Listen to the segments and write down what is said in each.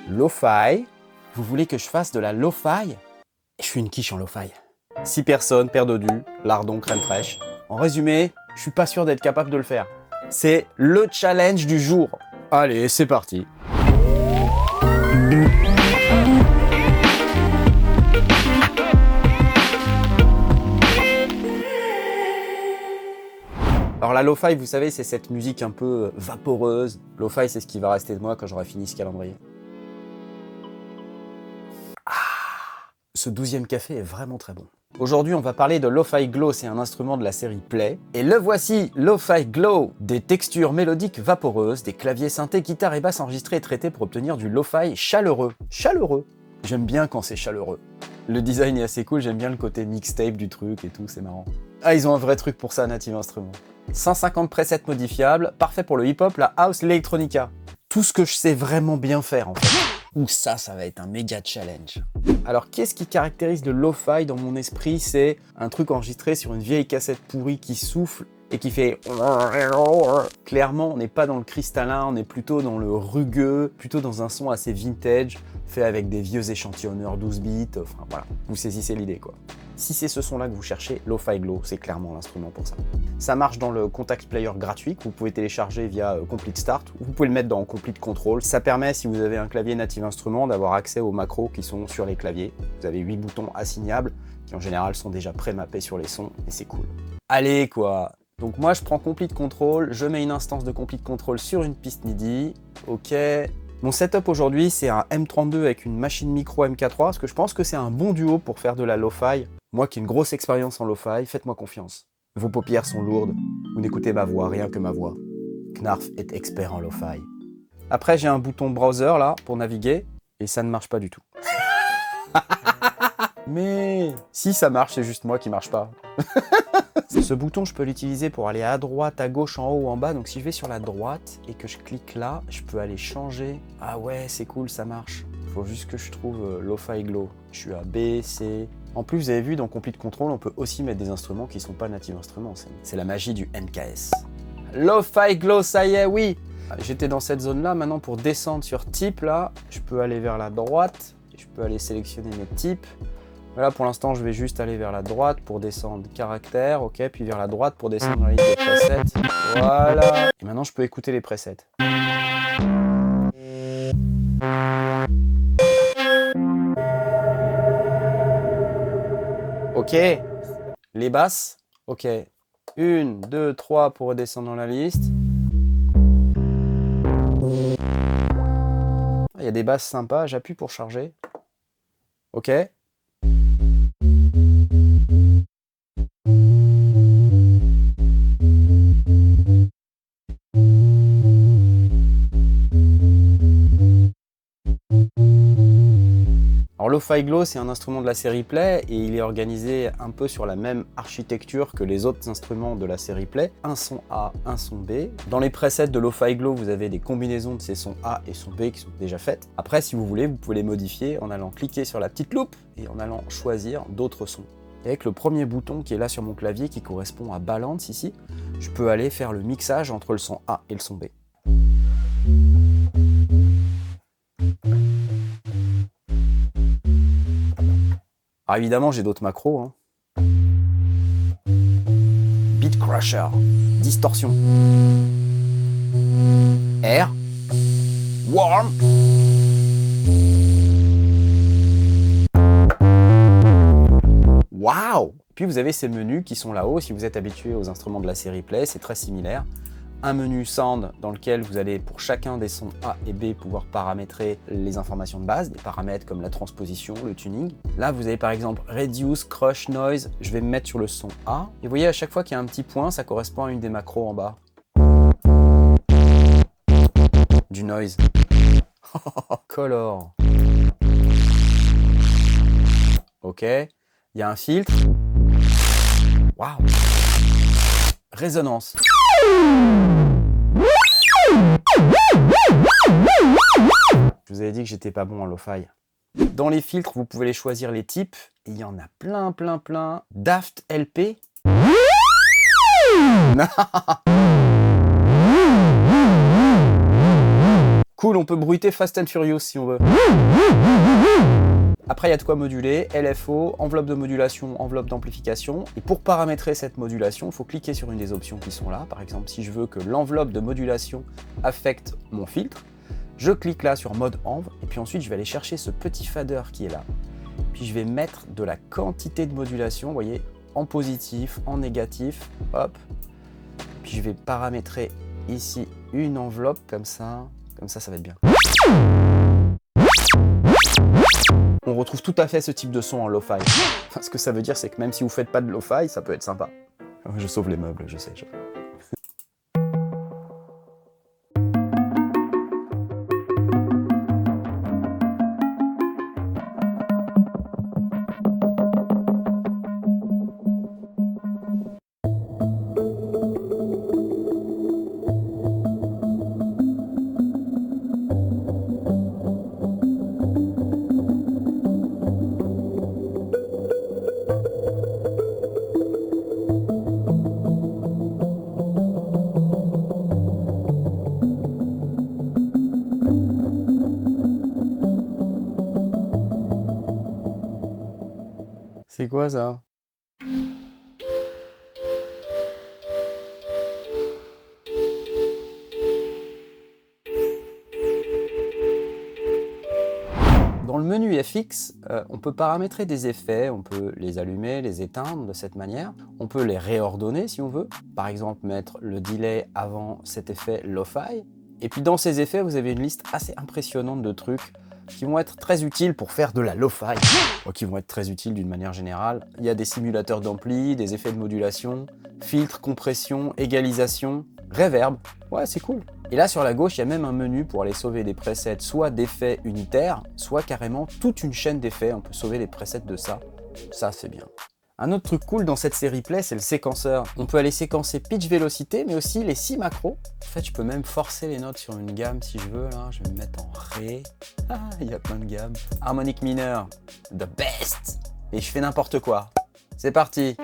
Lo-fi. Vous voulez que je fasse de la lo-fi? Je suis une quiche en lo-fi. 6 personnes, paire de dus, lardon, crème fraîche. En résumé, je suis pas sûr d'être capable de le faire. C'est le challenge du jour. Allez, c'est parti. Alors la lo-fi, vous savez, c'est cette musique un peu vaporeuse. Lo-fi, c'est ce qui va rester de moi quand j'aurai fini ce calendrier. Ce 12e café est vraiment très bon. Aujourd'hui, on va parler de Lo-Fi Glow, c'est un instrument de la série Play. Et le voici, Lo-Fi Glow, des textures mélodiques vaporeuses, des claviers synthés, guitares et basses enregistrés et traités pour obtenir du lo-fi chaleureux. Chaleureux. J'aime bien quand c'est chaleureux. Le design est assez cool, j'aime bien le côté mixtape du truc et tout, c'est marrant. Ah, ils ont un vrai truc pour ça, Native Instruments. 150 presets modifiables, parfait pour le hip-hop, la house, l'électronica. Tout ce que je sais vraiment bien faire, en fait. Ouh, ça va être un méga challenge. Alors, qu'est-ce qui caractérise le lo-fi dans mon esprit? C'est un truc enregistré sur une vieille cassette pourrie qui souffle et qui fait... Clairement, on n'est pas dans le cristallin, on est plutôt dans le rugueux, plutôt dans un son assez vintage, fait avec des vieux échantillonneurs 12 bits, enfin voilà, vous saisissez l'idée quoi. Si c'est ce son-là que vous cherchez, Lo-Fi Glow, c'est clairement l'instrument pour ça. Ça marche dans le Contact Player gratuit que vous pouvez télécharger via Complete Start, ou vous pouvez le mettre dans Complete Control. Ça permet, si vous avez un clavier Native Instruments, d'avoir accès aux macros qui sont sur les claviers. Vous avez 8 boutons assignables, qui en général sont déjà pré-mappés sur les sons, et c'est cool. Allez quoi! Donc moi je prends Complete Control, je mets une instance de Complete Control sur une piste MIDI, ok. Mon setup aujourd'hui c'est un M32 avec une machine micro MK3, parce que je pense que c'est un bon duo pour faire de la lo-fi. Moi qui ai une grosse expérience en lo-fi, faites-moi confiance. Vos paupières sont lourdes, vous n'écoutez ma voix, rien que ma voix. Knarf est expert en lo-fi. Après j'ai un bouton browser là, pour naviguer, et ça ne marche pas du tout. Mais si ça marche, c'est juste moi qui marche pas. Ce bouton, je peux l'utiliser pour aller à droite, à gauche, en haut ou en bas. Donc si je vais sur la droite et que je clique là, je peux aller changer. Ah ouais, c'est cool, ça marche. Faut juste que je trouve Lo-Fi Glow. Je suis à B, C. En plus, vous avez vu, dans Complete Control, on peut aussi mettre des instruments qui sont pas Native Instruments. C'est la magie du NKS. Lo-Fi Glow, ça y est, oui. J'étais dans cette zone-là. Maintenant, pour descendre sur type, là, je peux aller vers la droite. Et je peux aller sélectionner mes types. Voilà, pour l'instant, je vais juste aller vers la droite pour descendre caractère, ok, puis vers la droite pour descendre la liste des presets. Voilà. Et maintenant, je peux écouter les presets. Ok. Les basses, ok. 1, 2, 3 pour redescendre dans la liste. Il y a des basses sympas, j'appuie pour charger. Ok. Alors Lo-Fi Glow, c'est un instrument de la série Play et il est organisé un peu sur la même architecture que les autres instruments de la série Play. Un son A, un son B. Dans les presets de Lo-Fi Glow, vous avez des combinaisons de ces sons A et sons B qui sont déjà faites. Après, si vous voulez, vous pouvez les modifier en allant cliquer sur la petite loupe et en allant choisir d'autres sons. Et avec le premier bouton qui est là sur mon clavier, qui correspond à Balance ici, je peux aller faire le mixage entre le son A et le son B. Alors évidemment, j'ai d'autres macros. Hein. Beat Crusher, distorsion, air, warm, waouh! Puis vous avez ces menus qui sont là-haut. Si vous êtes habitué aux instruments de la série Play, c'est très similaire. Un menu Sound dans lequel vous allez pour chacun des sons A et B pouvoir paramétrer les informations de base, des paramètres comme la transposition, le tuning. Là vous avez par exemple Reduce, Crush, Noise, je vais me mettre sur le son A. Et vous voyez à chaque fois qu'il y a un petit point, ça correspond à une des macros en bas. Du noise. Color. Ok, il y a un filtre. Waouh. Résonance. Je vous avais dit que j'étais pas bon en lo-fi. Dans les filtres, vous pouvez les choisir les types. Et il y en a plein. Daft LP. Cool, on peut bruiter Fast and Furious si on veut. Après, il y a de quoi moduler, LFO, enveloppe de modulation, enveloppe d'amplification. Et pour paramétrer cette modulation, il faut cliquer sur une des options qui sont là. Par exemple, si je veux que l'enveloppe de modulation affecte mon filtre, je clique là sur mode env, et puis ensuite je vais aller chercher ce petit fader qui est là. Puis je vais mettre de la quantité de modulation, vous voyez, en positif, en négatif, hop. Puis je vais paramétrer ici une enveloppe comme ça ça va être bien. On retrouve tout à fait ce type de son en lo-fi. Ce que ça veut dire, c'est que même si vous faites pas de lo-fi, ça peut être sympa. Je sauve les meubles, je sais. C'est quoi ça? Dans le menu FX, on peut paramétrer des effets, on peut les allumer, les éteindre de cette manière. On peut les réordonner si on veut. Par exemple, mettre le delay avant cet effet lo-fi. Et puis dans ces effets, vous avez une liste assez impressionnante de trucs qui vont être très utiles pour faire de la lo-fi, qui vont être très utiles d'une manière générale. Il y a des simulateurs d'ampli, des effets de modulation, filtres, compression, égalisation, reverb. Ouais, c'est cool. Et là, sur la gauche, il y a même un menu pour aller sauver des presets, soit d'effets unitaires, soit carrément toute une chaîne d'effets. On peut sauver les presets de ça. Ça, c'est bien. Un autre truc cool dans cette série Play, c'est le séquenceur. On peut aller séquencer pitch vélocité, mais aussi les 6 macros. En fait, je peux même forcer les notes sur une gamme si je veux. Là, je vais me mettre en Ré. Ah, il y a plein de gammes. Harmonique mineur, the best. Et je fais n'importe quoi. C'est parti.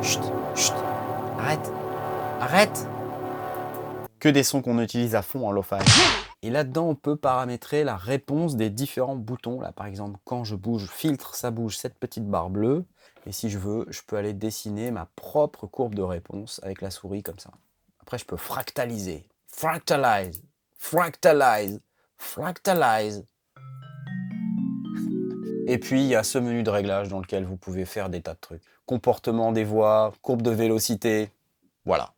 Chut, chut, arrête. Que des sons qu'on utilise à fond en lo-fi. Et là-dedans, on peut paramétrer la réponse des différents boutons. Là, par exemple, quand je bouge filtre, ça bouge cette petite barre bleue. Et si je veux, je peux aller dessiner ma propre courbe de réponse avec la souris comme ça. Après, je peux fractaliser. Fractalize, fractalize, fractalize. Et puis, il y a ce menu de réglage dans lequel vous pouvez faire des tas de trucs. Comportement des voix, courbe de vélocité, voilà.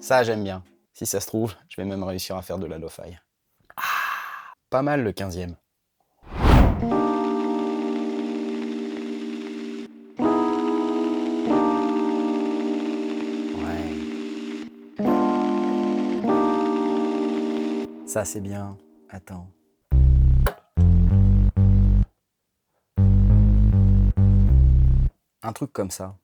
Ça, j'aime bien. Si ça se trouve, je vais même réussir à faire de la lo-fi. Ah, pas mal le 15e. Ouais. Ça, c'est bien. Attends. Un truc comme ça.